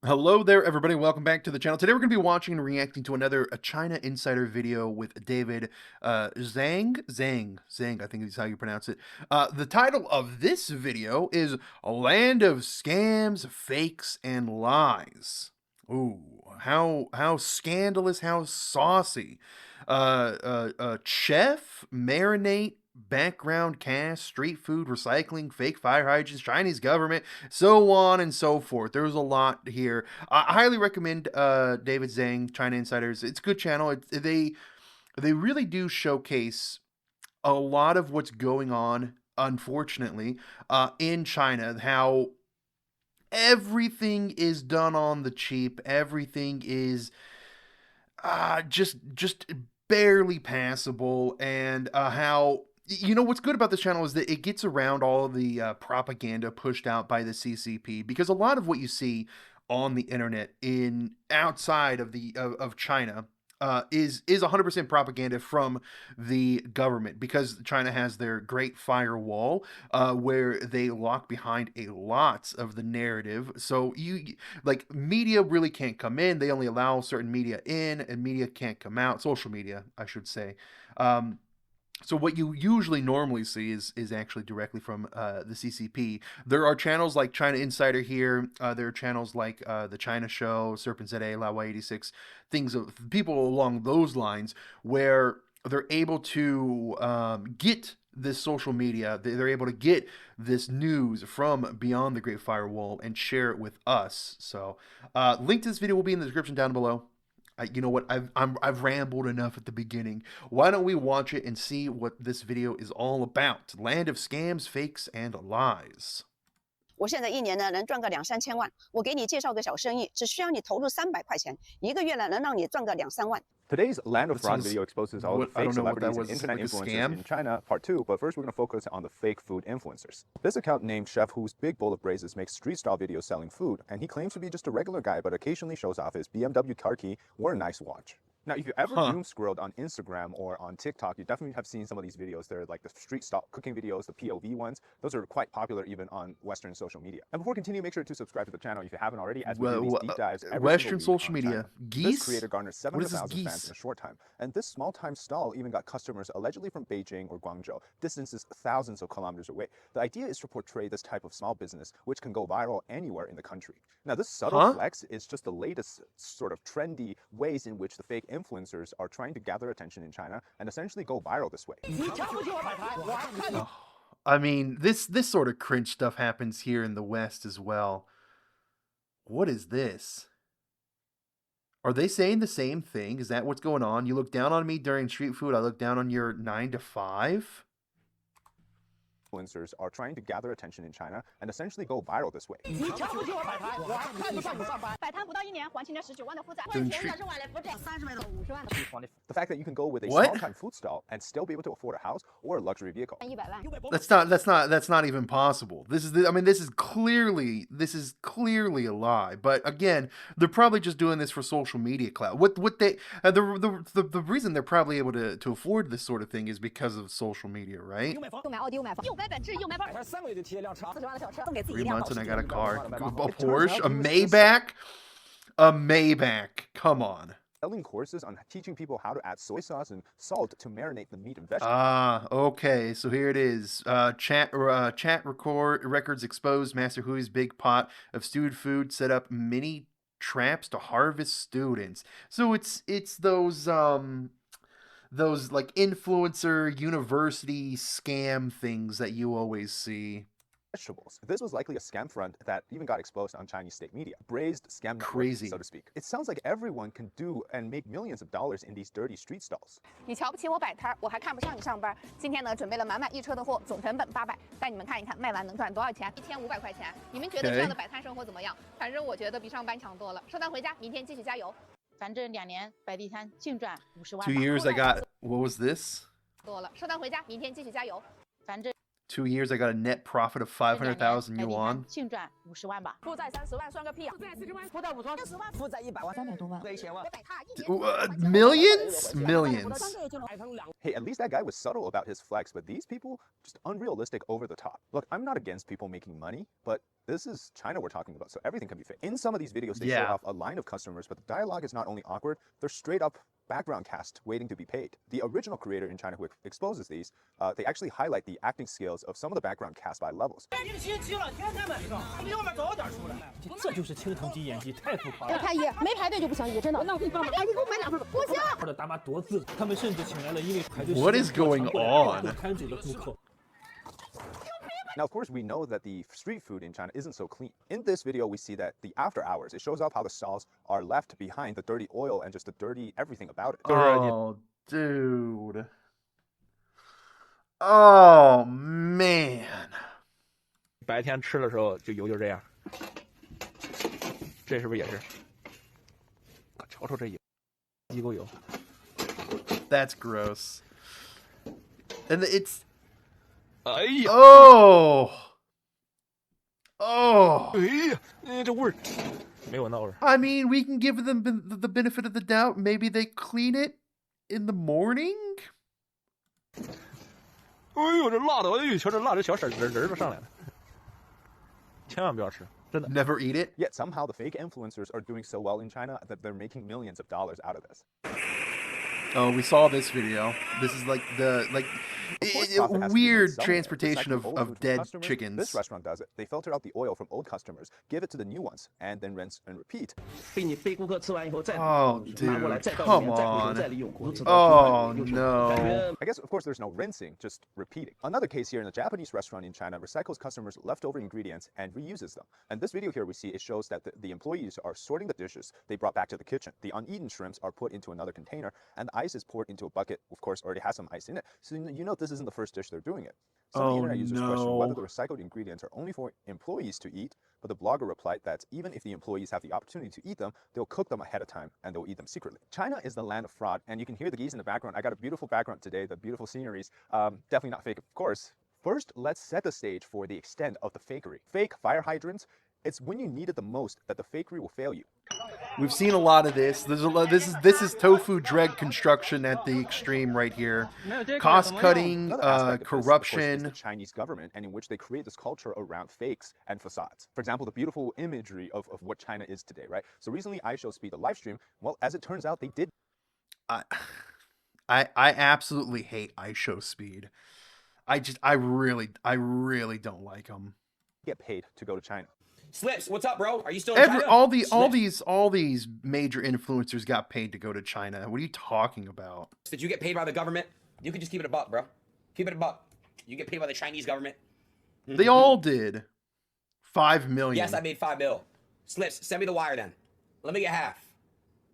Hello there, everybody. Welcome back to the channel. Today we're going to be watching and reacting to another China Insider video with David Zhang, I think is how you pronounce it. The title of this video is "A Land of Scams, Fakes, and Lies." Ooh, how scandalous, how saucy. Chef, marinate, background cast, street food, recycling, fake fire hydrants, Chinese government, so on and so forth. There's a lot here. I highly recommend David Zhang, China Insiders. It's a good channel. They really do showcase a lot of what's going on, unfortunately, in China. How everything is done on the cheap. Everything is just barely passable, and how what's good about this channel is that it gets around all of the propaganda pushed out by the CCP, because a lot of what you see on the internet in outside of of China is 100% propaganda from the government, because China has their Great Firewall, where they lock behind a lot of the narrative. So like, media really can't come in. They only allow certain media in, and media can't come out. Social media, I should say. So what you usually normally see is actually directly from the CCP. There are channels like China Insider here. There are channels like the China Show, Serpent ZA, Laowai 86, things of people along those lines, where they're able to get this social media. They're able to get this news from beyond the Great Firewall and share it with us. So link to this video will be in the description down below. You know what? I've rambled enough at the beginning. Why don't we watch it and see what this video is all about? Land of scams, fakes, and lies. 我现在一年呢能赚个2、3千万，我给你介绍个小生意，只需要你投入300块钱，一个月呢能让你赚个2、3万。 Today's Land of Fraud video exposes all the fake celebrities and internet like influencers in China, part 2, but first we're going to focus on the fake food influencers. This account named Chef Who's Big Bowl of Braises makes street-style videos selling food, and he claims to be just a regular guy, but occasionally shows off his BMW car key or a nice watch. Now, if you ever doom scrolled on Instagram or on TikTok, you definitely have seen some of these videos. They're like the street-style cooking videos, the POV ones. Those are quite popular even on Western social media. And before continuing, make sure to subscribe to the channel if you haven't already, as we do these deep dives every Western single week social on media. China. Geese? This creator garnered 700,000 fans in a short time. And this small-time stall even got customers allegedly from Beijing or Guangzhou, distances thousands of kilometers away. The idea is to portray this type of small business, which can go viral anywhere in the country. Now, this subtle flex is just the latest sort of trendy ways in which the fake influencers are trying to gather attention in China and essentially go viral this way. I mean, this sort of cringe stuff happens here in the West as well. What is this? Are they saying the same thing? Is that what's going on? You look down on me during street food, I look down on your 9 to 5? Influencers are trying to gather attention in China and essentially go viral this way. The fact that you can go with a small-time food stall and still be able to afford a house or a luxury vehicle. That's not even possible. This is clearly a lie. But again, they're probably just doing this for social media clout. What they the reason they're probably able to afford this sort of thing is because of social media, right? 3 months and I got a car, a Porsche, a Maybach. Come on. Selling courses on teaching people how to add soy sauce and salt to marinate the meat and vegetables. Okay, so here it is. Chat records exposed Master Hui's big pot of stewed food, set up mini traps to harvest students. So it's those like influencer university scam things that you always see. Vegetables. This was likely a scam front that even got exposed on Chinese state media. Braised scam network, Crazy, so to speak. It sounds like everyone can do and make millions of dollars in these dirty street stalls. 你瞧不起我摆摊，我还看不上你上班。今天呢，准备了满满一车的货，总成本800，带你们看一看卖完能赚多少钱？1500块钱。你们觉得这样的摆摊生活怎么样？反正我觉得比上班强多了。收单回家，明天继续加油。反正2年摆地摊净赚50万。2 years I got, what was this? 多了，收单回家，明天继续加油。反正2 years, I got a net profit of 500,000 yuan. 净赚50万吧。负债30万算个屁啊！负债40万，负债50万，60万，负债100万，300多万，负债1000万，我逮他Millions? Millions. Hey, at least that guy was subtle about his flex, but these people, just unrealistic over the top. Look, I'm not against people making money, but this is China we're talking about, so everything can be fake. In some of these videos, they show Yeah. off a line of customers, but the dialogue is not only awkward, they're straight up background cast waiting to be paid. The original creator in China who exposes these, they actually highlight the acting skills of some of the background cast by levels. 这就是青藤级演技，太浮夸了。我排一，没排队就不行，真的。那我给你帮忙，哎，你给我买2份，不行。的大妈多自，他们甚至请来了因为排队 What is going on? 摊主的顾客。 Now, of course, we know that the street food in China isn't so clean. In this video, we see that the after hours, it shows off how the stalls are left behind, the dirty oil and just the dirty everything about it. Oh, dude. Oh, man. 白天吃的时候就油就这样，这是不是也是？可瞅瞅这油，一股油。 That's gross. And it's... 哎呀， Oh! Oh! 哎呀，这味儿没闻到味儿。 I mean, we can give them the benefit of the doubt. Maybe they clean it in the morning? 哎呦，这辣的，哎呦，瞧这辣，这小色仁儿都上来了。千万不要吃，真的。 Never eat it? Yet somehow the fake influencers are doing so well in China that they're making millions of dollars out of this. Oh, we saw this video. This is like the weird transportation of dead chickens. This restaurant does it. They filter out the oil from old customers, give it to the new ones, and then rinse and repeat. Oh, dude, come on. Oh, no. I guess, of course, there's no rinsing, just repeating. Another case here in a Japanese restaurant in China recycles customers' leftover ingredients and reuses them. And this video here we see, it shows that the employees are sorting the dishes they brought back to the kitchen. The uneaten shrimps are put into another container, and the ice is poured into a bucket, of course, already has some ice in it. So you know this isn't the first dish they're doing it. Some of the internet users question whether the recycled ingredients are only for employees to eat, but the blogger replied that even if the employees have the opportunity to eat them, they'll cook them ahead of time and they'll eat them secretly. China is the land of fraud, and you can hear the geese in the background. I got a beautiful background today, the beautiful sceneries. Definitely not fake, of course. First, let's set the stage for the extent of the fakery. Fake fire hydrants, it's when you need it the most that the fakery will fail you. We've seen a lot of this. There's a lot. This is tofu dread construction at the extreme right here. Cost cutting, Another aspect of this, of course, corruption. is the Chinese government, and in which they create this culture around fakes and facades. For example, the beautiful imagery of what China is today, right? So recently, iShowSpeed, the live stream, well, as it turns out, they did. I absolutely hate iShowSpeed. I really don't like them. Get paid to go to China. Slips, what's up, bro? Are you still in China? All these major influencers got paid to go to China. What are you talking about? Did you get paid by the government? You can just keep it a buck, bro. Keep it a buck. You get paid by the Chinese government. They all did. 5 million. Yes, I made 5 mil. Slips, send me the wire then. Let me get half.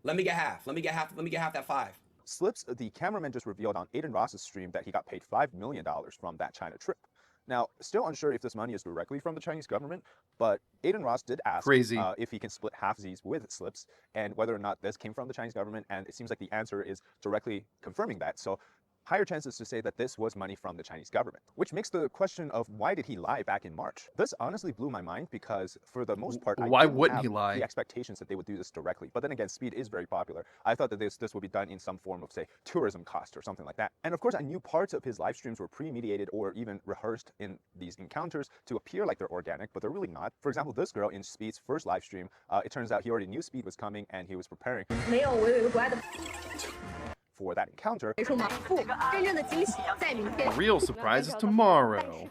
Let me get half that 5. Slips, the cameraman just revealed on Aiden Ross's stream that he got paid $5 million from that China trip. Now, still unsure if this money is directly from the Chinese government, but Aiden Ross did ask if he can split halfsies with Slips and whether or not this came from the Chinese government, and it seems like the answer is directly confirming that. So higher chances to say that this was money from the Chinese government, which makes the question of why did he lie back in March? This honestly blew my mind because for the most part, why I didn't wouldn't have he lie? the expectations that they would do this directly. But then again, speed is very popular. I thought that this would be done in some form of, say, tourism cost or something like that. And of course, I knew parts of his live streams were pre-mediated or even rehearsed in these encounters to appear like they're organic, but they're really not. For example, this girl in Speed's first live stream, it turns out he already knew Speed was coming and he was preparing for that encounter. The real surprise is tomorrow.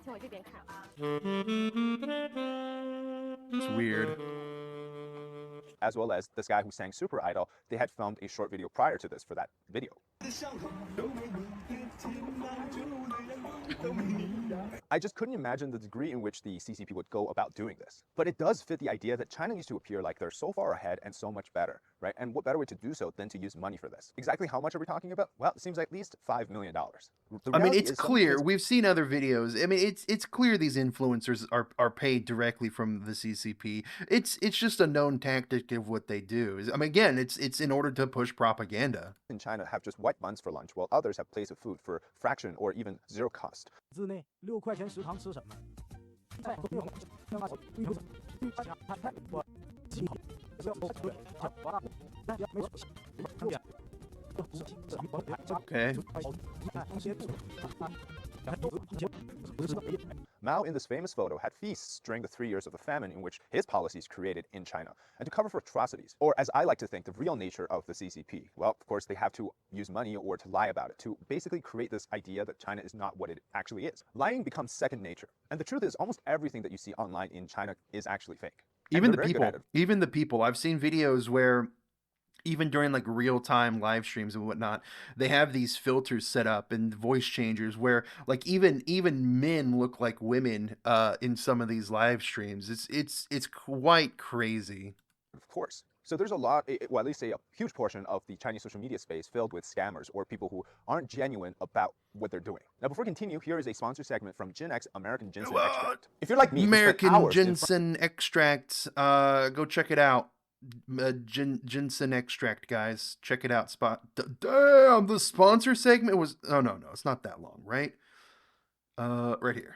It's weird. As well as this guy who sang Super Idol, they had filmed a short video prior to this for that video. I just couldn't imagine the degree in which the CCP would go about doing this. But it does fit the idea that China needs to appear like they're so far ahead and so much better, right? And what better way to do so than to use money for this? Exactly how much are we talking about? Well, it seems like at least $5 million. I mean, it's clear. We've seen other videos. I mean, it's clear these influencers are paid directly from the CCP. It's just a known tactic of what they do. I mean, again, it's in order to push propaganda. In China have just white buns for lunch, while others have plates of food for fraction or even zero cost. Okay. Mao, in this famous photo, had feasts during the 3 years of the famine in which his policies created in China, and to cover for atrocities, or as I like to think, the real nature of the CCP. Well, of course, they have to use money or to lie about it, to basically create this idea that China is not what it actually is. Lying becomes second nature. And the truth is, almost everything that you see online in China is actually fake. Even the people. I've seen videos where even during like real-time live streams and whatnot, they have these filters set up and voice changers where like even men look like women in some of these live streams. It's quite crazy. Of course. So there's a lot, well, at least a huge portion of the Chinese social media space filled with scammers or people who aren't genuine about what they're doing. Now, before we continue, here is a sponsor segment from Gen-X American Ginseng Extract. If you're like me, American Ginseng Extract, go check it out. Ginseng Extract, guys, check it out. Damn, the sponsor segment was no, it's not that long, right? Right here.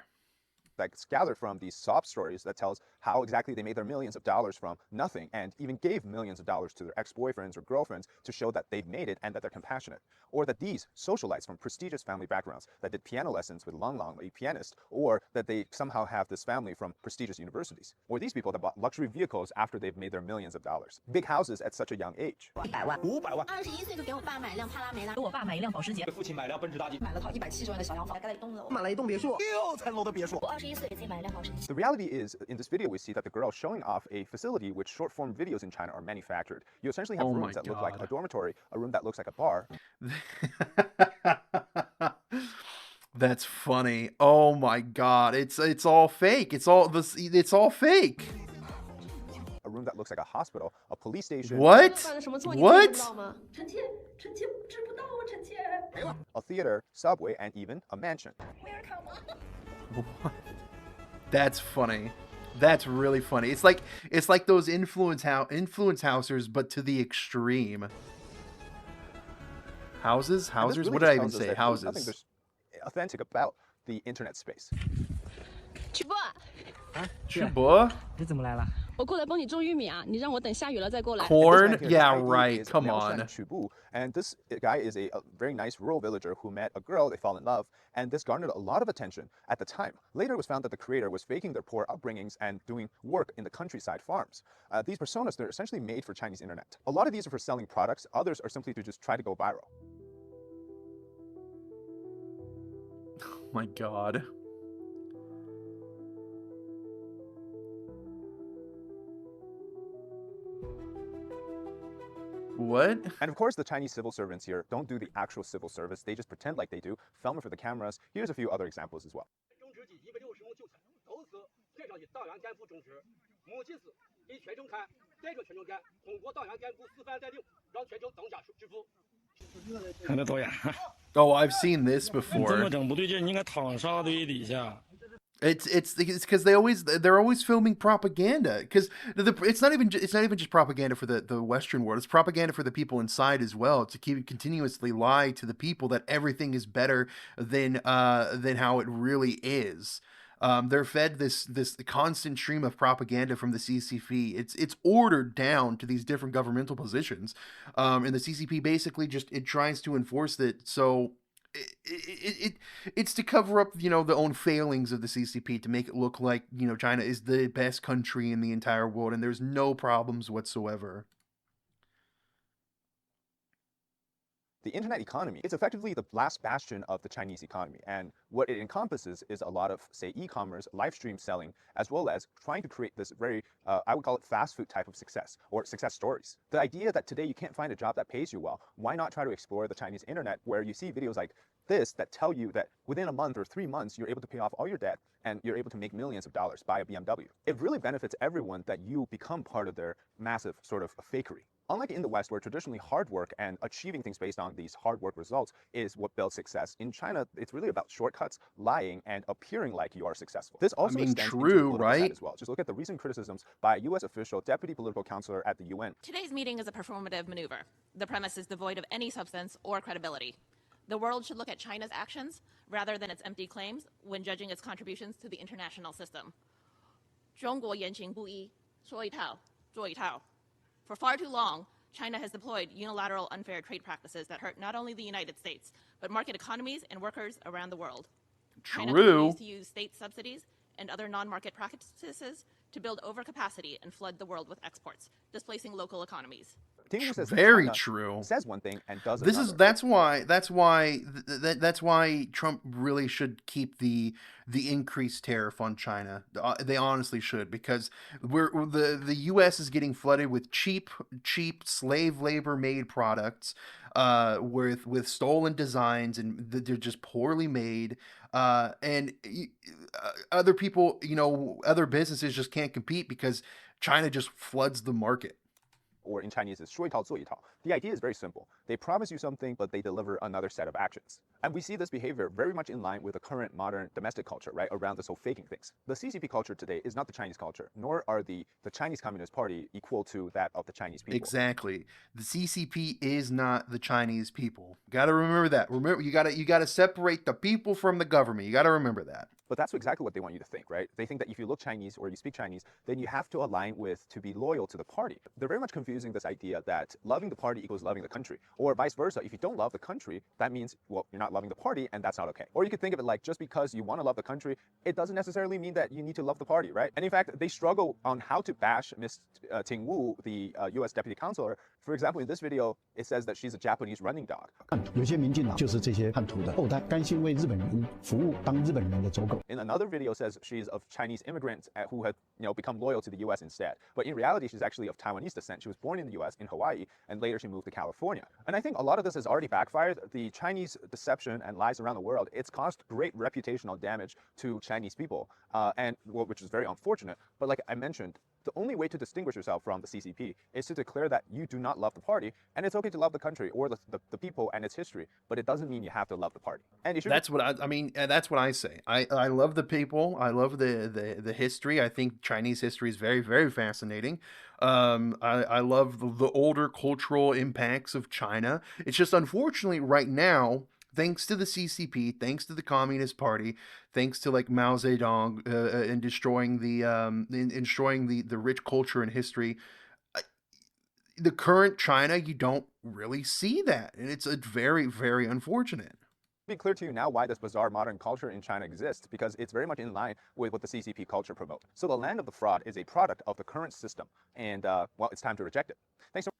That's gathered from these sob stories that tells how exactly they made their millions of dollars from nothing, and even gave millions of dollars to their ex-boyfriends or girlfriends to show that they've made it and that they're compassionate. Or that these socialites from prestigious family backgrounds that did piano lessons with Lang Lang, a pianist, or that they somehow have this family from prestigious universities. Or these people that bought luxury vehicles after they've made their millions of dollars. Big houses at such a young age. 100万，500万，21岁就给我爸买一辆帕拉梅拉，给我爸买一辆保时捷，给父亲买辆奔驰大 G， 买了套170万的小洋房，盖了一栋楼，买了一栋别墅，6层楼的别墅。我21岁给自己买了辆保时捷。 The reality is, in this video, we see that the girl is showing off a facility which short-form videos in China are manufactured. You essentially have rooms that look like a dormitory, a room that looks like a bar. That's funny. Oh my god, it's all fake. It's all fake. A room that looks like a hospital, a police station. What? What? A theater, subway, and even a mansion. That's funny. That's really funny. It's like those influence housers, but to the extreme. Houses? Housers? Really what did I even say? Houses. Nothing there's authentic about the internet space. 曲波，曲波？你怎么来了？我过来帮你种玉米啊，你让我等下雨了再过来。Corn? Yeah, right. Come on. And this guy is a very nice rural villager who met a girl, they fall in love, and this garnered a lot of attention at the time. Later it was found that the creator was faking their poor upbringings and doing work in the countryside farms. These personas, they're essentially made for Chinese internet. A lot of these are for selling products, others are simply to just try to go viral. Oh my god. What? And of course, the Chinese civil servants here don't do the actual civil service. They just pretend like they do, film it for the cameras. Here's a few other examples as well. Oh, I've seen this before. It's because they're always filming propaganda, because it's not even just propaganda for the Western world. It's propaganda for the people inside as well, to continuously lie to the people that everything is better than how it really is. They're fed this constant stream of propaganda from the CCP. It's ordered down to these different governmental positions, and the CCP basically it tries to enforce it. So it's to cover up, the own failings of the CCP, to make it look like, China is the best country in the entire world and there's no problems whatsoever. The internet economy is effectively the last bastion of the Chinese economy, and what it encompasses is a lot of, say, e-commerce, live stream selling, as well as trying to create this very, I would call it fast food type of success, or success stories. The idea that today you can't find a job that pays you well, why not try to explore the Chinese internet, where you see videos like this that tell you that within a month or 3 months, you're able to pay off all your debt and you're able to make millions of dollars, buy a BMW. It really benefits everyone that you become part of their massive sort of fakery. Unlike in the West, where traditionally hard work and achieving things based on these hard work results is what builds success, in China, it's really about shortcuts, lying, and appearing like you are successful. This also extends into the political side as well. Just look at the recent criticisms by a U.S. official, deputy political counselor at the UN. Today's meeting is a performative maneuver. The premise is devoid of any substance or credibility. The world should look at China's actions rather than its empty claims when judging its contributions to the international system. 中国言行不一，说一套，做一套. For far too long, China has deployed unilateral unfair trade practices that hurt not only the United States, but market economies and workers around the world. China continues to use state subsidies and other non-market practices to build overcapacity and flood the world with exports, displacing local economies. Very true. Says one thing and does This another. is that's why Trump really should keep the increased tariff on China. They honestly should, because the U.S. is getting flooded with cheap slave labor made products, with stolen designs, and they're just poorly made. And other people, other businesses just can't compete because China just floods the market. Or in Chinese, it's 说一套做一套. The idea is very simple. They promise you something, but they deliver another set of actions. And we see this behavior very much in line with the current modern domestic culture, right, around this whole faking things. The CCP culture today is not the Chinese culture, nor are the Chinese Communist Party equal to that of the Chinese people. Exactly. The CCP is not the Chinese people. Got to remember that. Remember, you got to separate the people from the government. You got to remember that. But that's exactly what they want you to think, right? They think that if you look Chinese or you speak Chinese, then you have to align with, to be loyal to the party. They're very much confusing this idea that loving the party equals loving the country, or vice versa. If you don't love the country, that means, well, you're not loving the party, and that's not okay. Or you could think of it like, just because you want to love the country, it doesn't necessarily mean that you need to love the party, right? And in fact, they struggle on how to bash Miss Ting Wu, the U.S. Deputy Counselor. For example, in this video, it says that she's a Japanese running dog. 有些民进党就是这些叛徒的后代，甘心为日本人服务，当日本人的走狗。 In another video says she's of Chinese immigrants who had become loyal to the U.S. instead. But in reality, she's actually of Taiwanese descent. She was born in the U.S. in Hawaii, and later she moved to California. And I think a lot of this has already backfired. The Chinese deception and lies around the world, it's caused great reputational damage to Chinese people, which is very unfortunate. But like I mentioned, the only way to distinguish yourself from the CCP is to declare that you do not love the party, and it's okay to love the country or the people and its history, but it doesn't mean you have to love the party. And that's what I mean. That's what I say. I love the people. I love the history. I think Chinese history is very, very fascinating. I love the older cultural impacts of China. It's just, unfortunately, right now, thanks to the CCP, thanks to the Communist Party, thanks to like Mao Zedong in destroying the rich culture and history, the current China, you don't really see that, and it's a very, very unfortunate. Be clear to you now why this bizarre modern culture in China exists, because it's very much in line with what the CCP culture promotes. So the land of the fraud is a product of the current system, and well, it's time to reject it. Thanks so much.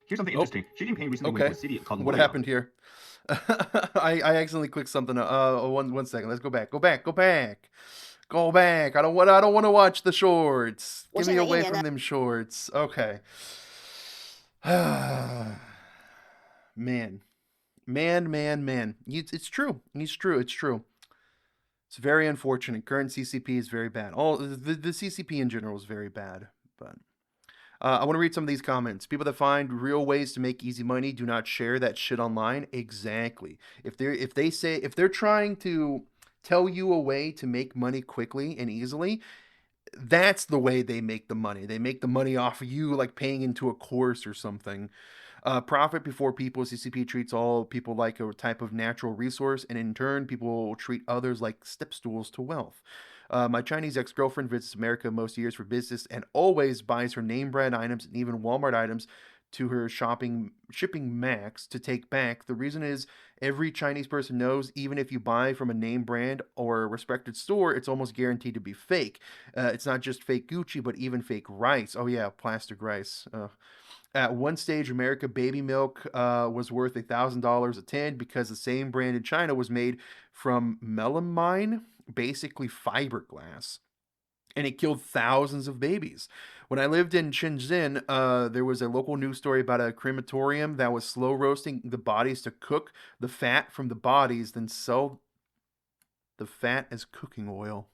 Here's something interesting. Xi Jinping recently went to a city called What happened here? I accidentally clicked something. One second. Let's go back. Go back. I don't want to watch the shorts. Get me away from them shorts. Okay. Man. It's true. It's true. It's very unfortunate. Current CCP is very bad. The CCP in general is very bad. But I want to read some of these comments. People that find real ways to make easy money do not share that shit online. Exactly. If they're trying to tell you a way to make money quickly and easily, that's the way they make the money. They make the money off of you, like paying into a course or something. Profit before people. CCP treats all people like a type of natural resource, and in turn, people treat others like step stools to wealth. My Chinese ex-girlfriend visits America most years for business and always buys her name brand items and even Walmart items to her shipping max to take back. The reason is every Chinese person knows even if you buy from a name brand or a respected store, it's almost guaranteed to be fake. It's not just fake Gucci, but even fake rice. Oh yeah, plastic rice. At one stage, America baby milk was worth $1,000 a tin because the same brand in China was made from melamine, basically fiberglass, and it killed thousands of babies. When I lived in Shenzhen, there was a local news story about a crematorium that was slow roasting the bodies to cook the fat from the bodies, then sell the fat as cooking oil.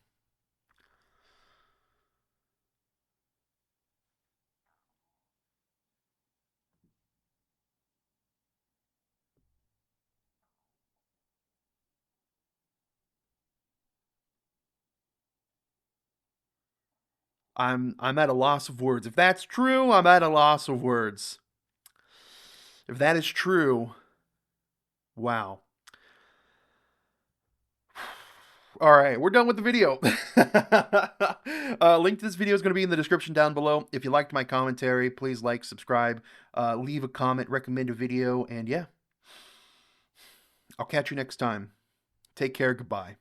I'm at a loss of words. If that's true, I'm at a loss of words. If that is true, wow. All right, we're done with the video. Link to this video is going to be in the description down below. If you liked my commentary, please like, subscribe, leave a comment, recommend a video, and yeah. I'll catch you next time. Take care. Goodbye.